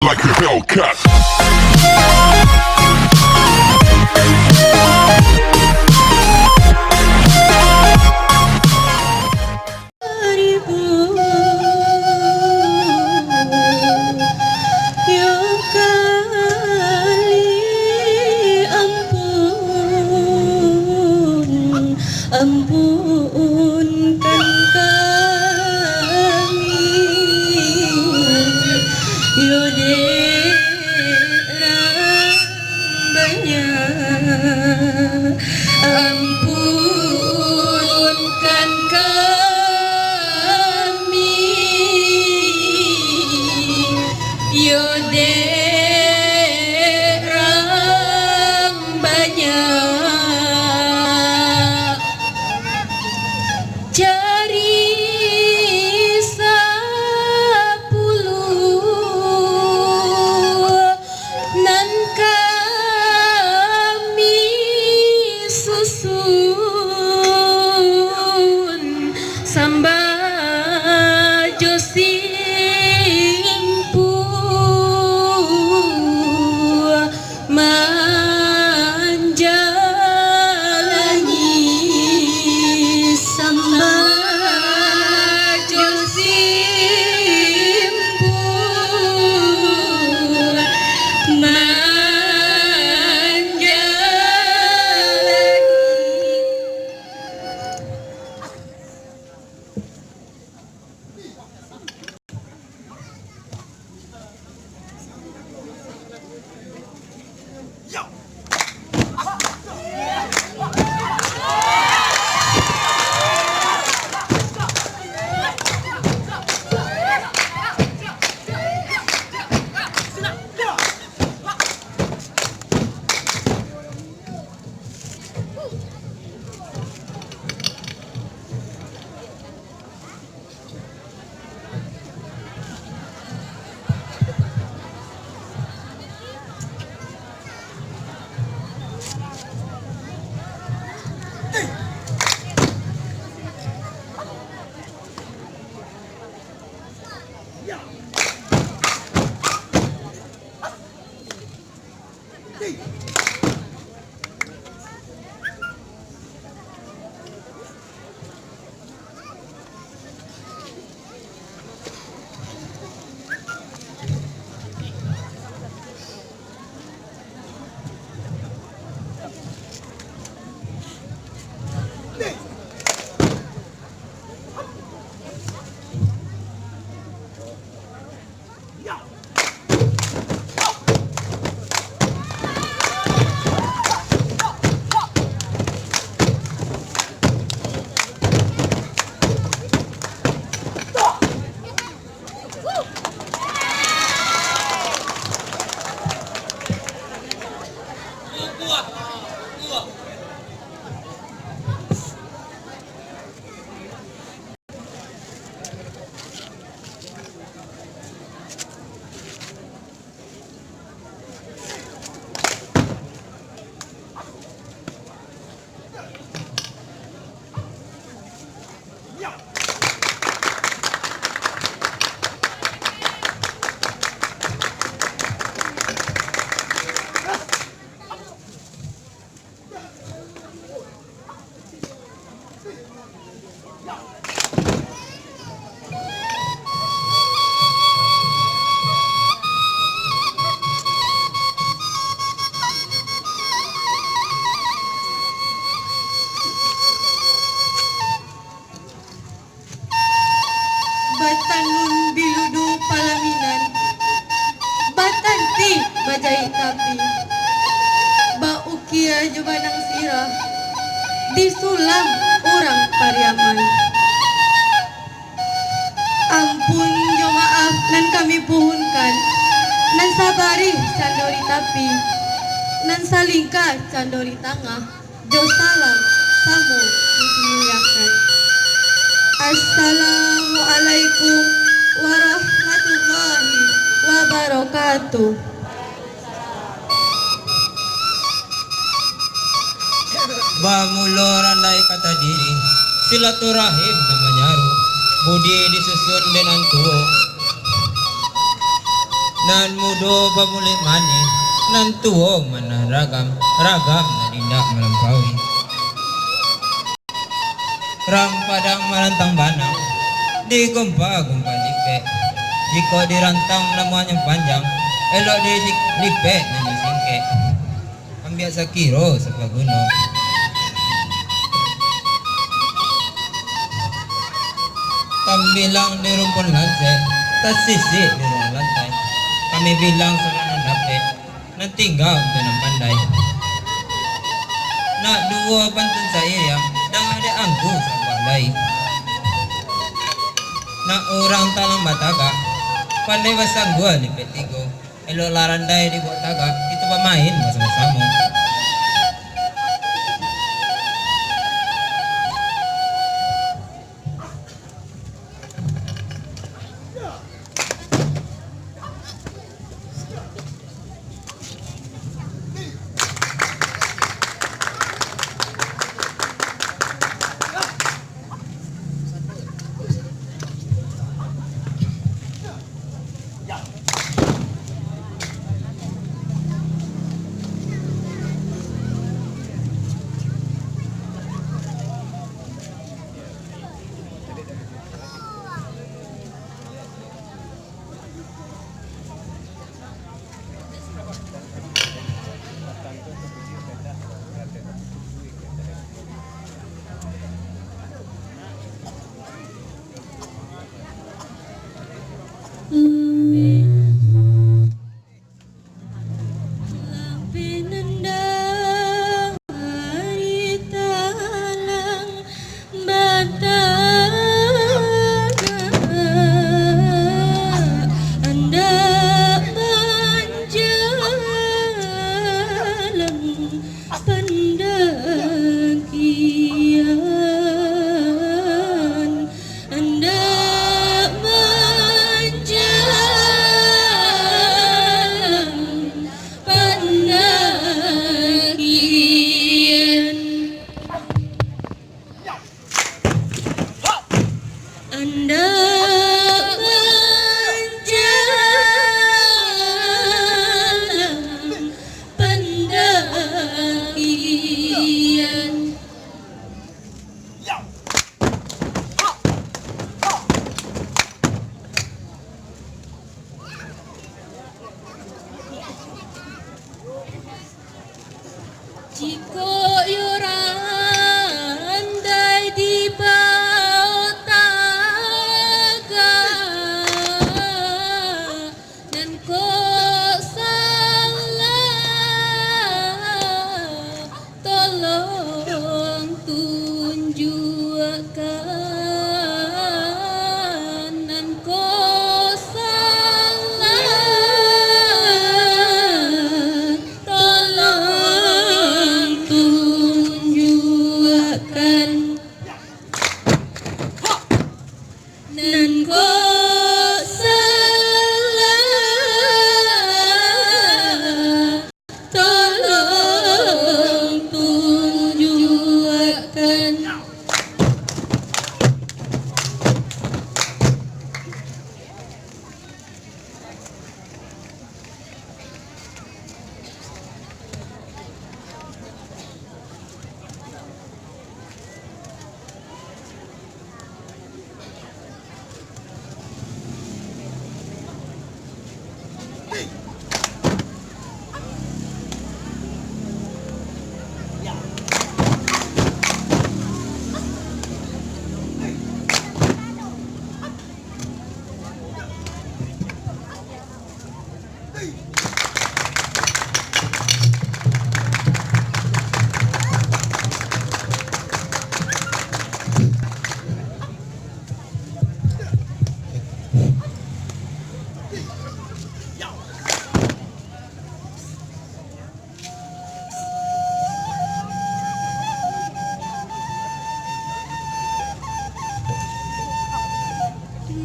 like a Hellcat. Ampunkan kami, Yodera banyak. Ampunkan kami, Yodera banyak. Cari 10 nan kami susun sambajo simpu manjalani sambajo simpu Batanun biludung palaminan, batanti bajai tapi, baukia jubanang sirah, disulam orang Pariaman. Ampun jo maaf nan kami puhunkan, nan sabari candori tapi, nan salingka candori tangah, jo salam samu dimuliakan. Assalamualaikum warahmatullahi wabarakatuh. Bamulor andai kata diri silaturahim namanya budi disusun dengan tuo nan mudo pamulit manin nan tuo mana ragam na dindak melampaui ram padang marantang banang di gumpa lipe jika dirantang lamuan yang panjang elok di lipe nan singke ambil sakiro sa gunung bilang di rumpun lantai, tas sisi di ruang lantai. Kami bilang serangan dapet, nan tinggal dengan pandai. Nak dua pantun saya yang dan ada angku sabandai. Nak orang talang bataga, pandai basang gua di petigo. Elo larandai di buat taga, itu pemain bersama-sama.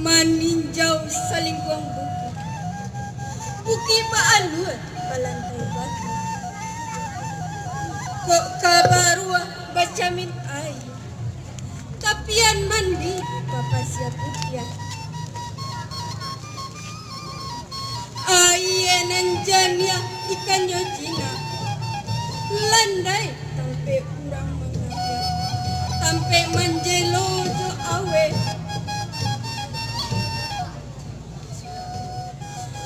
Maninjau salingkuang bukit, bukit paalun palantai batu. Kok kabarua bacamin air, kapian mandi papasia putian. Air pandai tampe urang mengajar, tampe manjelo jo awe.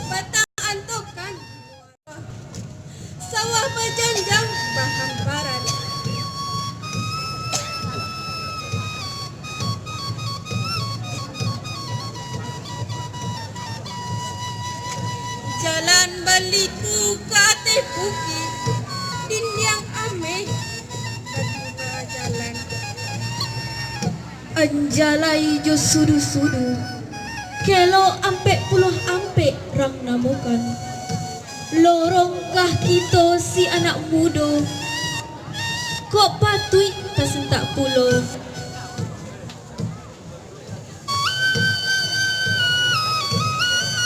Batang antokan sawah bejanjang bahan barat. Jalan baliku ke atas bukit, dinding ame kedua jalan. Anjalai jo sudu-sudu, kelo ampe puluh ampe rang namukan. Lorongkah kita si anak muda, kok patui tasentak pulo.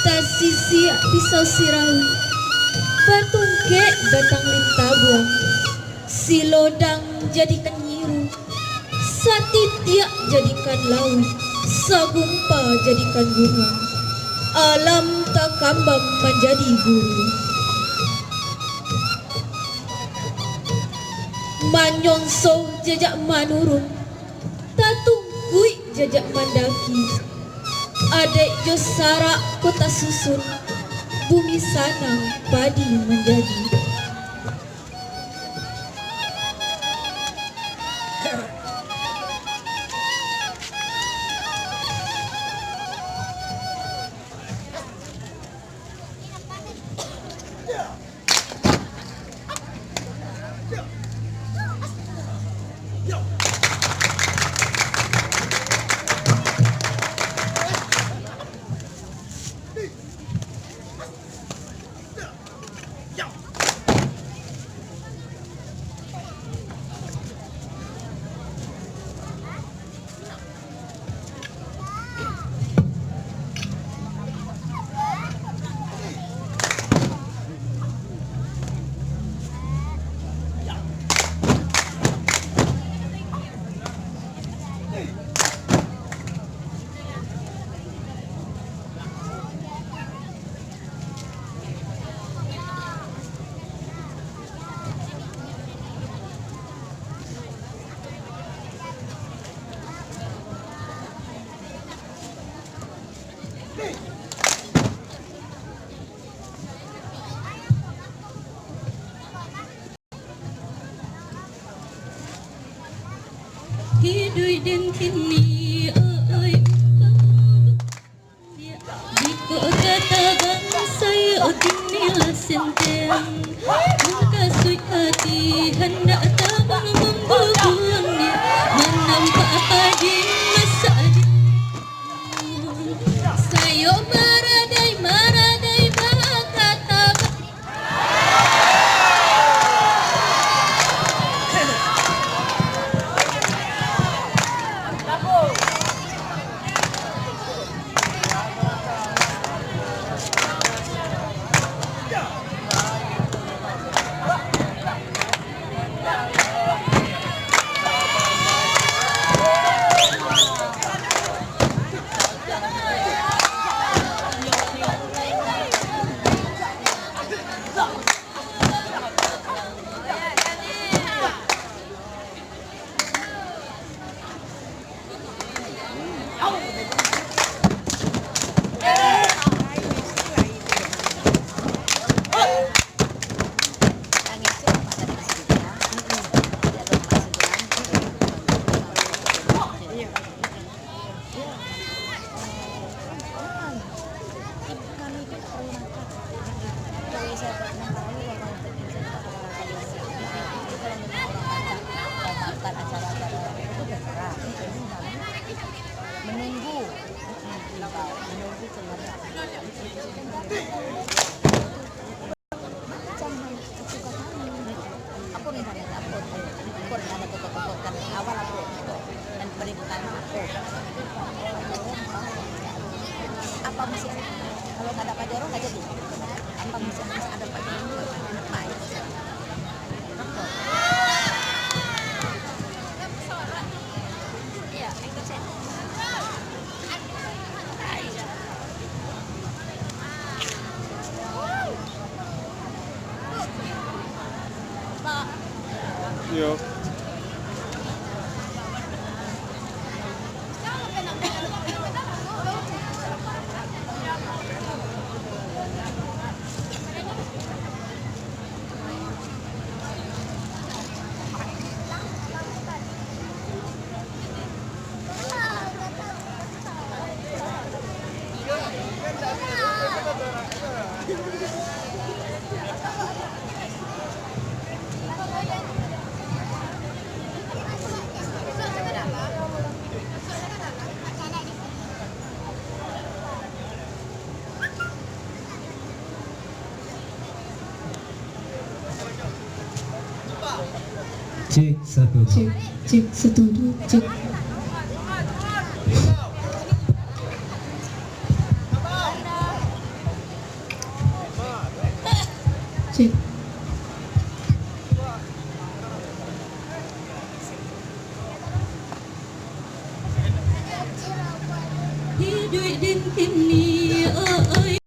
Tasisi pisau sirau, batungke batang lintabuang. Si lodang jadikan nyiru, satitiak jadikan laut, sagumpa jadikan bunga. Alam tak kambang menjadi guru. Manyongso jajak manurun, tatungkui jajak mandaki. Adek josara kota susun, bumi sanang padi menjadi. Hidui den kini oi di kota tagang saya kini senteng muka sui hati hendak tabang membubuhnya menampak padi masa sayo maradai bakata. Apa mesti kalau nggak ada pajero nggak jadi? Apa mesti ada pajero? Iya, ikut saya. Pak. Yuk. Cek satu. Cek satu dua cek. Cek. Hidup dan kini oi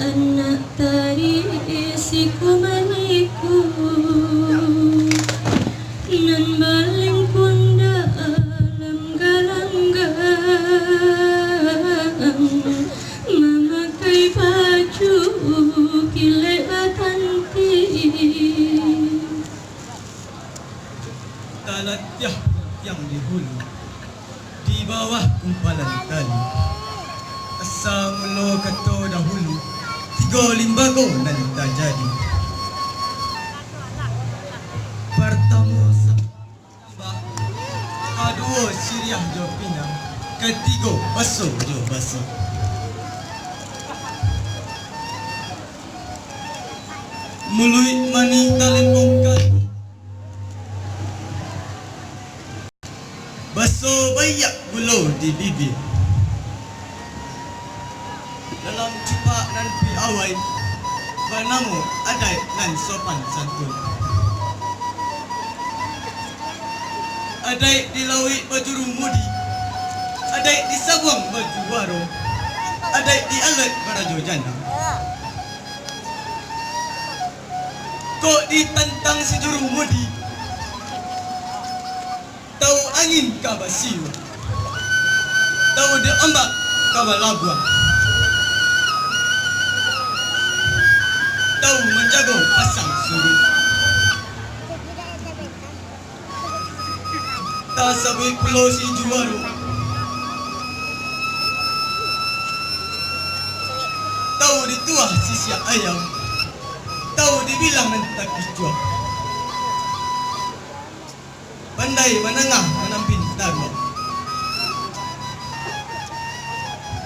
Anak tari siku maniku nan baling pun dalam galanggang memakai baju kilebatan Talatya yang di hulu, di bawah kumpalan tali. Asa mula kato dahulu, 3 limbago nan tak jadi. Pertama sambah, kedua siriah jo pinang, ketiga basuh jo basuh. Mului mani talempongkan, basuh banyak bulu di bibir. Dalam cepak dan piawai, banamu adai dan sopan santun. Adai dilawi baju rumudi, adai disabuang baju warung, adai dialat barajo jana. Kok ditantang si jurumudi, tahu angin kabasiu, tahu dia ombak kabalabuang. Tahu menjaga pasang surut. Tak sabui pulau si juaru. Tahu dituah si siap ayam. Tahu dibilang mentak dijual. Pandai menengah menampin tarwa.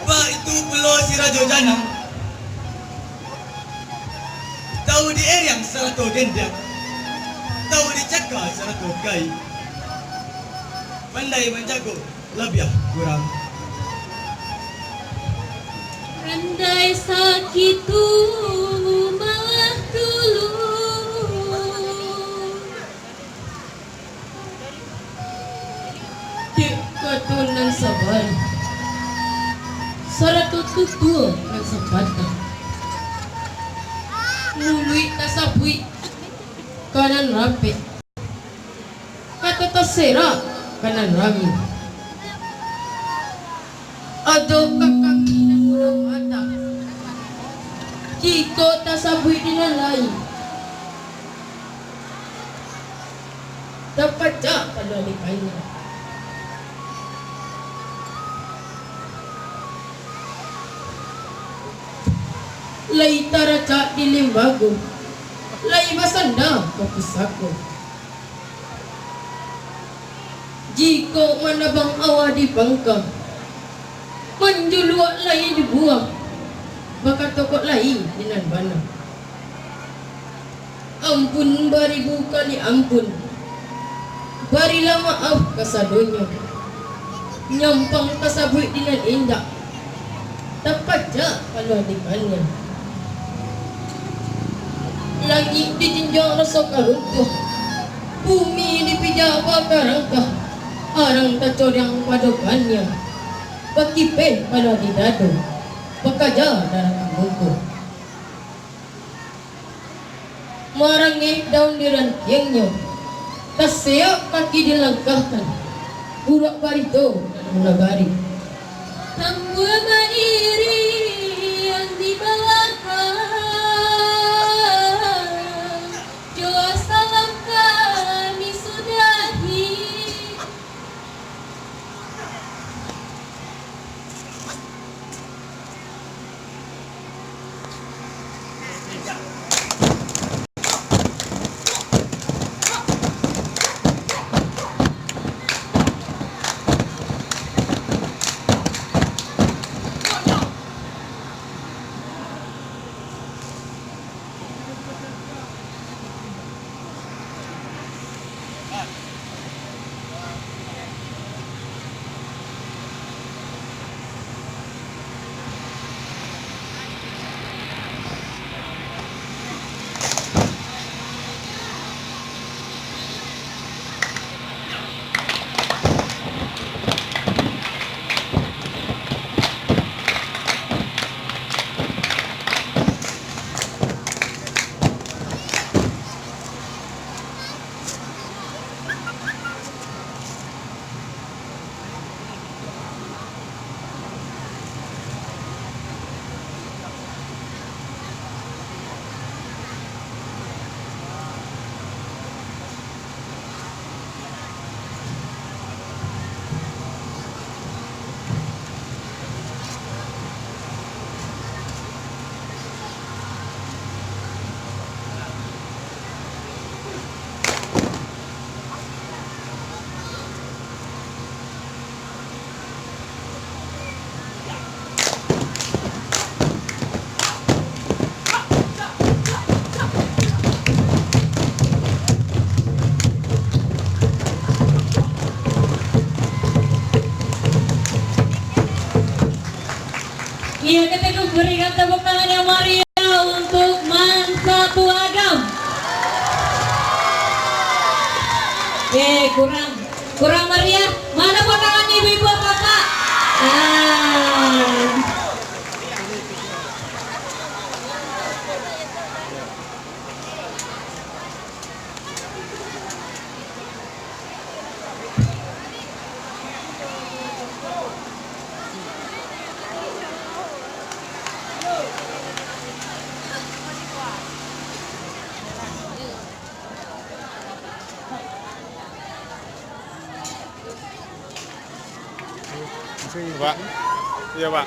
Pak itu pulau si Rajo Janang. Tahu di eriang serato gendang, tahu di cakar serato kai. Pandai menjago lebih kurang. Andai sakit tu malah dulu Dek katunan sabar Serato tutul nan sabata Mului tasabui kanan rapi kata serak kanan rami. Ado kakanginan urang mata. Jika tasabui dinalai. Dapat jak pada likanya. Lai taraca di limbago. Lai basanda ke pusako. Jika manabang awa di pangka, menjuluak lai dibuang, baka tokok lai dinan bana. Ampun baribu kali ampun, barilah maaf kasadonya. Nyampang kasabui dinan indah, dapat jak kalau adikannya. Langit dijinjang rasa karuntuh, bumi dipijawa karangkah. Arang tacor yang padokannya, pakipen pada didado, pekaja darah kambungku. Marangi daun dirantiangnya, taseak kaki dilangkahkan, urak barito dan munagari. Tambua mairi yang dibawakan, doa salam kami sudahi. Iya, kita berikan tepuk tangan yang meriah untuk Mansatu Agam. Kurang meriah. Mana potongan ibu-ibu bapak? Pak, iya Pak,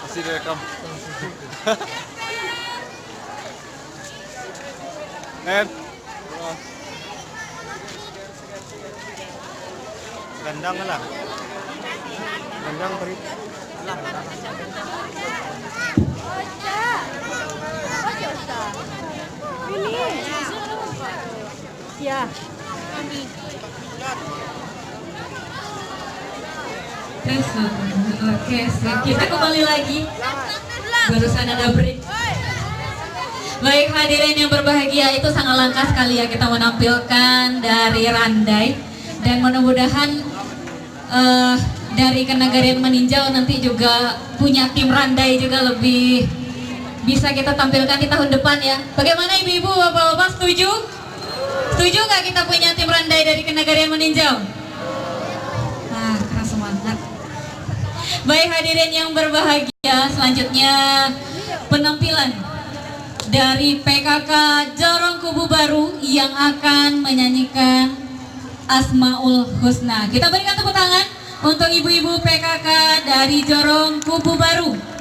masih direkam. Nen, gandang lah, gandang beri. Ya. Oke, kita kembali lagi. Barusan ada break. Baik hadirin yang berbahagia, itu sangat langka sekali ya kita menampilkan dari Randai. Dan mudah-mudahan dari Kenagarian Meninjau nanti juga punya tim Randai juga lebih bisa kita tampilkan di tahun depan ya. Bagaimana ibu-ibu, bapak-bapak, setuju? Setuju nggak kita punya tim Randai dari Kenagarian Meninjau? Nah, keras semangat. Baik hadirin yang berbahagia, selanjutnya penampilan dari PKK Jorong Kubu Baru yang akan menyanyikan Asmaul Husna. Kita berikan tepuk tangan untuk ibu-ibu PKK dari Jorong Kubu Baru.